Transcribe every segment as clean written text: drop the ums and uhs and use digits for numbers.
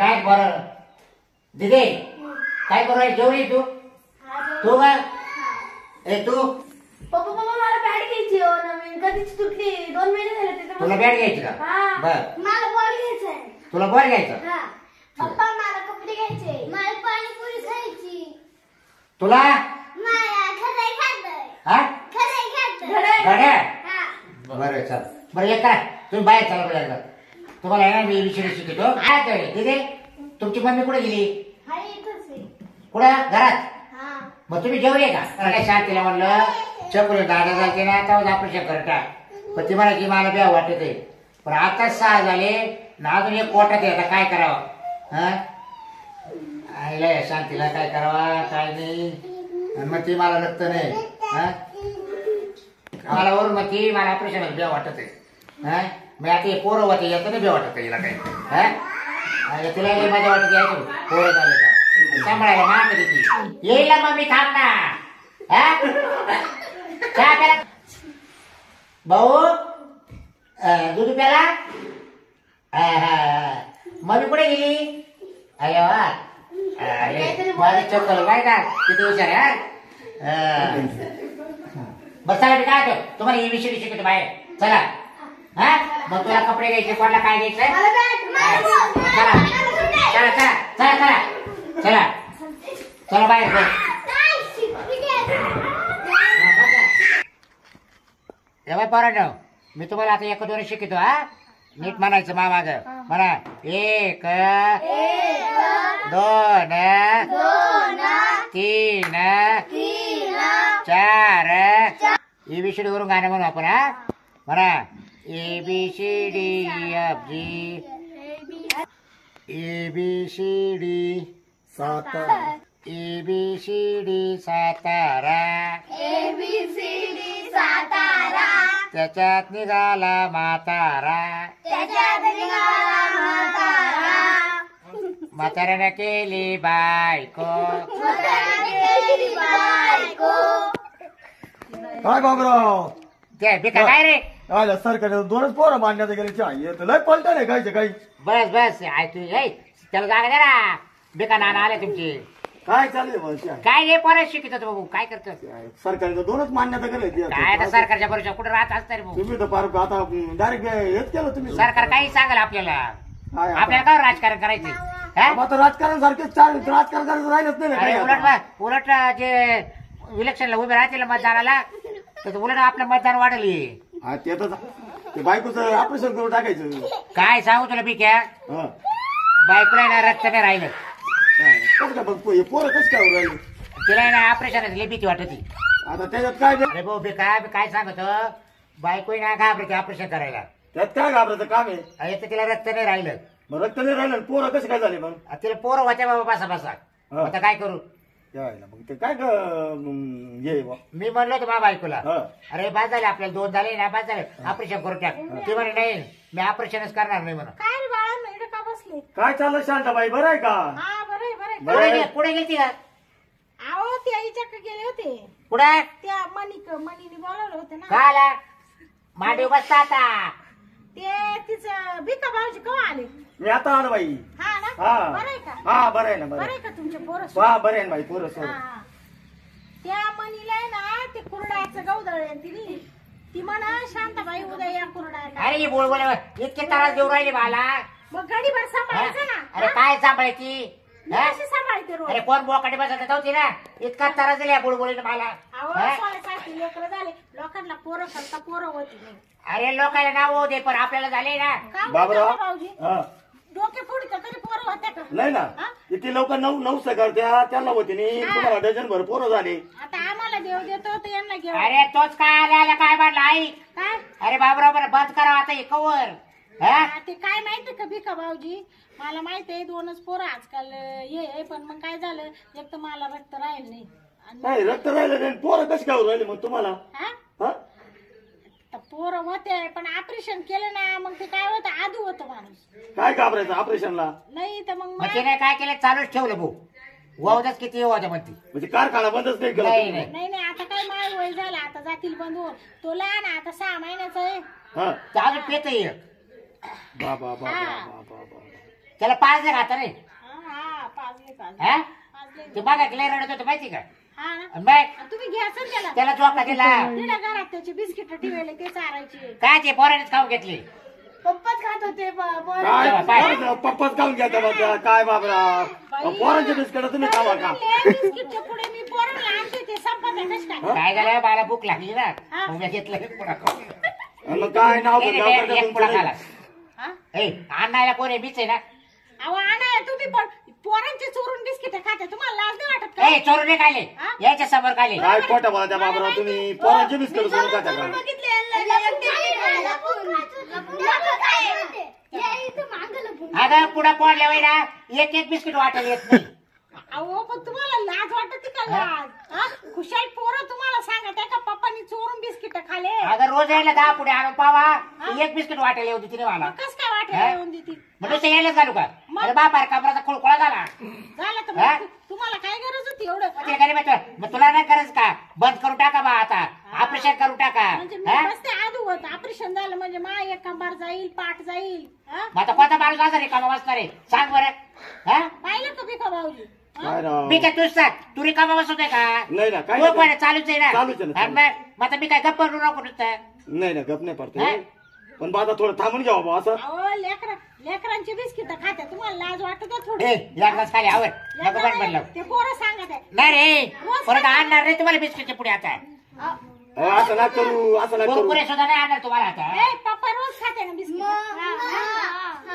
काय बरं दिदे काय करू राहील जेवली तू तू का ए तू पप्पा मला बॅट घ्यायची हो नवीन कधीच तुटली 2 महिने झाले त्याच्यामुळे तुला बॅट घ्यायची का बर मला बॉल घ्यायचा तुला बॉल घ्यायचा पप्पा मला कपडे घ्यायचे मला पाणीपुरी खायची तुला मला खरंय खायचंय हा खरंय गाड्या बरं चल बरं एक करा तुम्ही बाहेर चला बरं एकदा तुम्हाला आहे ना मी विषय शिकतो काय ते दिदे तुमची मम्मी कुठे गेली हाय इथंच आहे कुठं घरात हां मग तुम्ही जेवले का काय शांतीला म्हणलं चकुले दादा जाते ना तेव्हा ऑपरेशन करता पण ती म्हणायची मला ब्या वाटत आहे पण आता 6 झाले ना अजून एक पोटात आहे आता काय करावं हा आईला शांतीला काय करावा काय नाही आणि मग ती मला रक्त नाही हा मला वरून मग ती मला ऑपरेशन ब्या वाटत आहे हा मी आता हे पोरं होते येतं ना ब्या वाटत हिला काही हा तुला मजा वाटत यायचं पोरं झाले का सांभाळायला मान देते येईल ना मग मी थांब ना चहा प्याला भाऊ दूध प्याला मम्मी कुठे गेली अरे वा माझं चक्कर काय का किती हुशार आहे बस चला मी काय तुम्हाला ही विषय शिकतो बाहेर चला हा मग तुला कपडे घ्यायचे कोणाला काय घ्यायचंय चला चला चला चला चला चला चला बाहेर पोरांनो मी तुम्हाला आता 1 2 शिकतो हा नीट म्हणायचं माग म्हणा 1 2 3 4 ABCD वरून गाणं म्हणू आपण हा म्हणा ABCD EFG ABCD Satara ABCD Satara ABCD Satara त्याच्यात निघाला म्हातारा म्हाताऱ्याने केली बायको काय बाबराव ते बिका काय रे आल्या सरकारने 2च पोरं मांडण्यात गेले लय पलट नाही काही बस बस तू त्याला जागा दे ना बिका नाना आले तुमची काय चाललंय काय हे पोरं शिकत बाबू काय करतो सरकारने 2च मान्यता केले काय तर सरकारच्या भरोशा कुठे राहत असतं रे भाऊ तुम्ही तर फार आता डायरेक्ट हेच केलं तुम्ही सरकार काही सांगाल आपल्याला काय आपल्याला काय राजकारण करायचे आता राजकारण सारखे चार राजकारण करायचं राहिलंच नाही उलट उलट जे इलेक्शनला उभे राहतील मतदानाला तर उलट आपलं मतदान वाढली ते तर ते बायकोचं ऑपरेशन करून टाकायचं काय सांगू तुला बिक्या बायकोला ना रक्त नाही राहिलं कसं काय पोरं कसं काय राहिले तिला ना ऑपरेशन भीती वाटत आता त्याच्यात काय अरे भाऊ बेका काय सांगतो बायको ना घाबरते ऑपरेशन करायला त्यात काय घाबरायचं काम आहे तर तिला रक्त नाही राहिलं मग रक्त नाही राहिलं पोरं कसं काय झाले मग तिला पोरं होत्या बाबा बसा बसा आता काय करू यायला मग ते काय ये मी म्हणलो होतो माझ्या बायकोला अरे बाद झाले आपल्याला 2 झाले ना बाद झाले ऑपरेशन करून टाक ते म्हणे नाही मी ऑपरेशनच करणार नाही म्हणून काय रे बाळा इकडे का बसले काय चाललं शांताबाई बरं आहे का हा बरं पुढे गेली का अहो ते आईच्याकडे गेले होते पुढे त्या मनीने बोलावलं होतं ना का आला मांडीव बसता आता ते तिचं भिका भाऊजी केव्हा आले मी आता आलो बाई हा ना हा बरं आहे का हा बरं आहे ना बरं बरं आहे का तुमचे पोरं वा बरं आहे ना बाई पोरं सोड हा. त्या मनीला आहे ना ते कुरडाचं गौदळ आहे तिने ती म्हणा शांताबाई उद्या या कुरडाला अरे बोल बोल इतके त्रास देऊ राहिले मला मग गाडीभर सांभाळायचं ना अरे काय सांभाळायची कशी सांभाळते रोज अरे कोण बोकाटी बसत होती ना इतका त्रास दिला बोलबोलीने मला अहो सोळ्यासाठी लेकरं झाले लोकांना पोरं करता पोरं होती नाही अरे लोकांना नाव होते पण आपल्याला झाले ना का बाबराव म्हणता भाऊजी हा डोके फोडीत तरी पोरं होत्या का नाही ना इथे लोक 9 करत्या त्यांना होती नाही तुम्हाला डझन भर पोरं झाले आता आम्हाला देव देतो तर यांना घेऊ अरे तोच काय आल्या काय म्हटलं आई काय अरे बाबराव बंद करा आता हे कवर ते काय माहिती का भिका भाऊजी मला माहित आहे 2च पोरं आजकाल ये पण मग काय झालं एक तर मला रक्त राहील नाही नाही रक्त राहिलं नाही पोरं कशी काय राहिले मग तुम्हाला हा पोरं होते पण ऑपरेशन केलं ना मग ते काय होतं आधू होतं माणूस काय घाबरायचं ऑपरेशनला नाही तर मग तिने काय केलं चालूच ठेवलं भाऊ वावदाच किती वाजा म्हणते म्हणजे कारखाना बंदच नाही केला नाही, तुम्ही? नाही. नाही आता काय माळ वय झाला आता जातील बंद होऊन तो लहान आहे, आता 6 महिन्याचा आहे हा अजून पेत बाबा बाबा बाबा त्याला 5 दे खाता रे. हा पाजले हा पाजले ते बघा क्लिअर रडत होतं माहिती का. हा ना आणि मग आणि तुम्ही घ्यायचं त्याला त्याला चोकला दिला. तिला घरात त्याचे बिस्किट ठेवले ते चारायचे. काय ते पोरानेच खाऊ घेतली. पप्पाच खात होते काय पोराचं पप्पाच खाऊन घ्या त्या काय बाबरा पोरांचे बिस्किट तुम्ही खावा का बिस्किटच्या पुढे मी पोरांना आणते ते संपत आहे कसं काय. काय झालं मला भूक लागली ना मग मी घेतलं एक पुडा खाऊ. मग काय नाव नाही, नाव नाही, करता एक पुडा तुमचं खाला. हा ए आणायला कोण आहे बीच आहे ना. अहो आणा तुम्ही पण पोरांचे चोरून बिस्किट खाते तुम्हाला लाज नाही वाटत का. ए चोरून नाही खाले हा? याच्या समोर खाले. काय खोटं बोला त्या बाबरा तुम्ही पोरांचे बिस्किट सोडून खाता का अगं पुढे पडल्या वेळी ना एक एक बिस्किट वाटायला येत नाही. अहो पण तुम्हाला लाज वाटते का लाज हा? खुशाल पोरं तुम्हाला सांगत आहे का पप्पानी चोरून बिस्किट खाले. अगं रोज यायला 10 पुढे आणून पावा एक बिस्किट वाटायला येऊ तिने मला. कस काय वाटायला येऊन देते म्हणजे ते यायला चालू का अरे बापार कमराचा खोळखोळा झाला. झालं तर हा? मग तुम्हाला काय गरज होती एवढं. ते काय म्हणतो, मग तुला नाही गरज का बंद करून टाका बा आता ऑपरेशन करून टाका. म्हणजे मी हा? बसते आधू होत ऑपरेशन झालं म्हणजे मा एक कंबार जाईल पाठ जाईल हा? मग आता कोणता माणूस असणार आहे कामा बसणार आहे सांग बरं. हा पाहिलं का बिका भाऊजी हा? काय राव मी काय तुझ सांग तू रिकामा बसत आहे का. नाही ना काय तो पण चालूच आहे ना. चालूच आहे ना, आणि मग आता मी काय गप्प करू नको नुसतं. नाही ना गप नाही हा? पडते पण बाबा थोडं थांबून घ्या बाबा असं अहो लेकरांची बिस्किट खाते तुम्हाला लाज वाटत का थोडी. ए एकदाच खाली आवर नको बंद बनलं. ते पोरं सांगत आहे नाही रे परत आणणार नाही तुम्हाला बिस्किटच्या पुढे आता. अहो, असं ना करू असं ना करू कुरकुरे सुद्धा नाही आणणार तुम्हाला आता. ए पप्पा रोज खाते ना बिस्किट.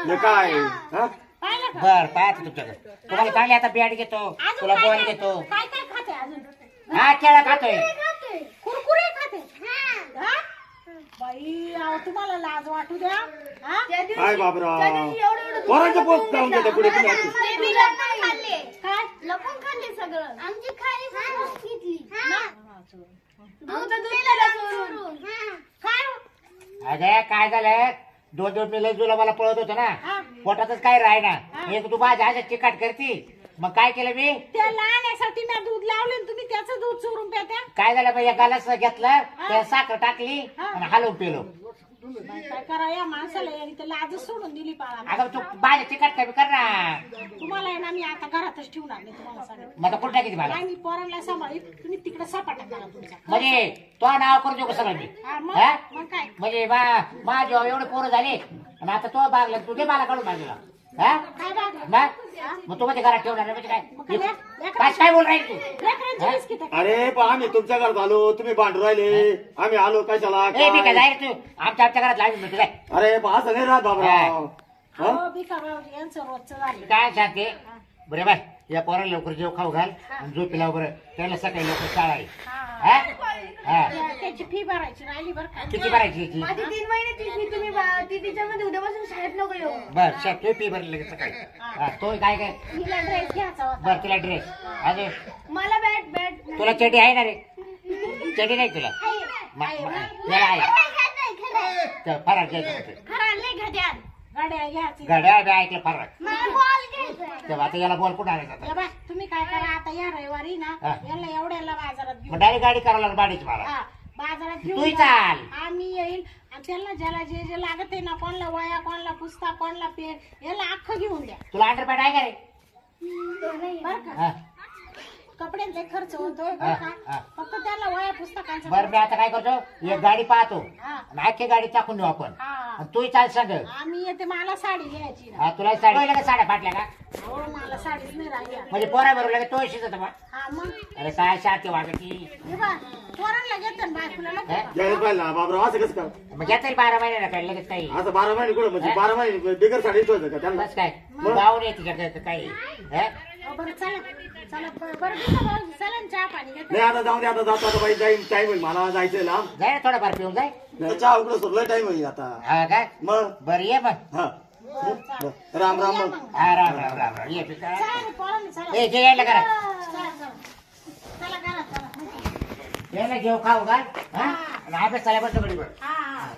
हे काय हा पाहिलं का बर पाहतो तुमच्याकडे तुम्हाला चांगली आता बॅट घेतो अजून तुला काय बॉल काय घेतो. काय काय खाते अजून. हा केळं खातोय. कुरकुरे खाते हा? बाई अहो तुम्हाला लाज वाटू द्या हा? काय बाबरा पोरांचे पोस्ट जाऊन देते पुढे तुम्ही अशी. काय लपून खाल्ले सगळं आमची खाली घेतली काय अगं काय झालं 2 पिलं तुला मला पळत होतं हा. ना पोटातच काय राही ना हा. एक तू माझ्या अशा चिकाट करती मग काय केलं मी त्या लहाण्यासाठी मी दूध लावले आणि तुम्ही त्याचं दूध चोरून प्यात्या. काय झालं मग या गालास घेतलं त्या साखर टाकली हा. आणि हलवून पेलो. काय करा या माणसाला यांनी तर लाजच सोडून दिली पाळा. अगं तू माझ्या चिकाट कमी कर ना. तुम्हाला आहे ना मी आता घरातच ठेवणार नाही तुम्हाला सांगत. मग आता कुठं टाकीत मला नाही मी पोरांना सांभाळीत तुम्ही तिकडे सपाटा करा तुमच्या. म्हणजे तो नाव करू देऊ सगळं मी. हा, हा? मग काय म्हणजे माझ्या एवढे पोरं झाले आणि आता तो बागला तुझे मला काढून बाजूला. हा काय बागलं? मग तू मध्ये घरात ठेवणार नाही म्हणजे मग काय काय? काय बोल राहील तू. लेकरांची हा? बिस्किटं खा. अरे पण आम्ही तुमच्या घरात आलो तुम्ही भांडू राहिले आम्ही आलो कशाला ए मी काय काय? जाईल तू आमच्या घरात लागली म्हणते काय. अरे पण असं नाही राहत बाबराव हा? अहो, भिका भाऊजी यांचं रोजचं झालं. काय सांगते बरे बाय या पोराला लवकर जेव खाऊ घाल आणि झोप पिला बरं त्याला सकाळी लवकर शाळा आहे. हा. हा? त्याची फी भरायची राहिली बरं का. किती भरायची याची. माझी 3 महिन्याची फी तुम्ही तिच्या मध्ये उद्यापासून शाळेत नको येऊ बर शेत तू फी भरली लगेच सकाळी. हा, तो काय काय हिला ड्रेस घ्यायचा होता. बर तिला ड्रेस अजून मला बॅट तुला चटी आहे ना रे चटी नाही तुला याला आहे तर फराक घ्यायचं होतं. गाड्या घ्यायची. घड्याळ बी ऐकलं फराक मला बॉल घ्यायचा तेव्हा आता याला बॉल कुठं आणायचा आता. या बाय, तुम्ही काय करा आता या रविवारी ना हा. याला एवढ्याला बाजारात घेऊन मग डायरेक्ट गाडी करावं लागेल बाडीची मला. हा, बाजारात तूही घेऊन चाल. जा. आम्ही येईल आणि त्यांना ज्याला जे जे लागत आहे ना कोणाला वया कोणाला पुस्तक कोणाला पेन याला अख्खं घेऊन द्या तुला अंडरपॅड आहे का रे. बरं का हा. कपड्यांचा खर्च होतोय हा, बरं का हा. फक्त त्याला वया पुस्तकांचा बरं मी आता काय करतो एक गाडी पाहतो हा. आणि अख्खी गाडी टाकून देऊ आपण हा. आणि तूही चाल सांग. आम्ही येते मला साडी घ्यायची ना हा तुला साडी पहिलं का साड्या फाटल्या का हो मला साडीच नाही राहिली आता. म्हणजे पोरा बरोबर लगे तो शिजत मग. हा मग अरे काय शाती वागती हे बा पोरांना घेते ना बायकोला नको हा? का? घ्यायला पाहिजे ना बाबराव असं कसं काय मग घेता येईल 12 महिन्याला काय लगेच काही असं 12 महिने कुठं म्हणजे 12 महिने बिगर साडी ठेवायचं का त्यांना बस काय गावून येते तिकडे काही हा? हो, बरं चला चला बरं ठीक आहे चला ना चहा पाणी घेते नाही आता जाऊ दे आता जातो आता बाई जाईन टाइम होईल मला जायचंय लांब जाय ना थोडंफार पिऊन जाय. नाही, चहा उकडं सोडलं टाइम होईल आता हा काय मग बरं ये मग. हा बरं, राम राम या मग मग. हा राम राम राम राम ये पिता. चला रे, पोरांनी चला ए जे यायला करा चला चला चला घरात चला यायला घेऊ खाऊ घाल हा आणि अभ्यास चालल्या बसतो गडीवर. हा हा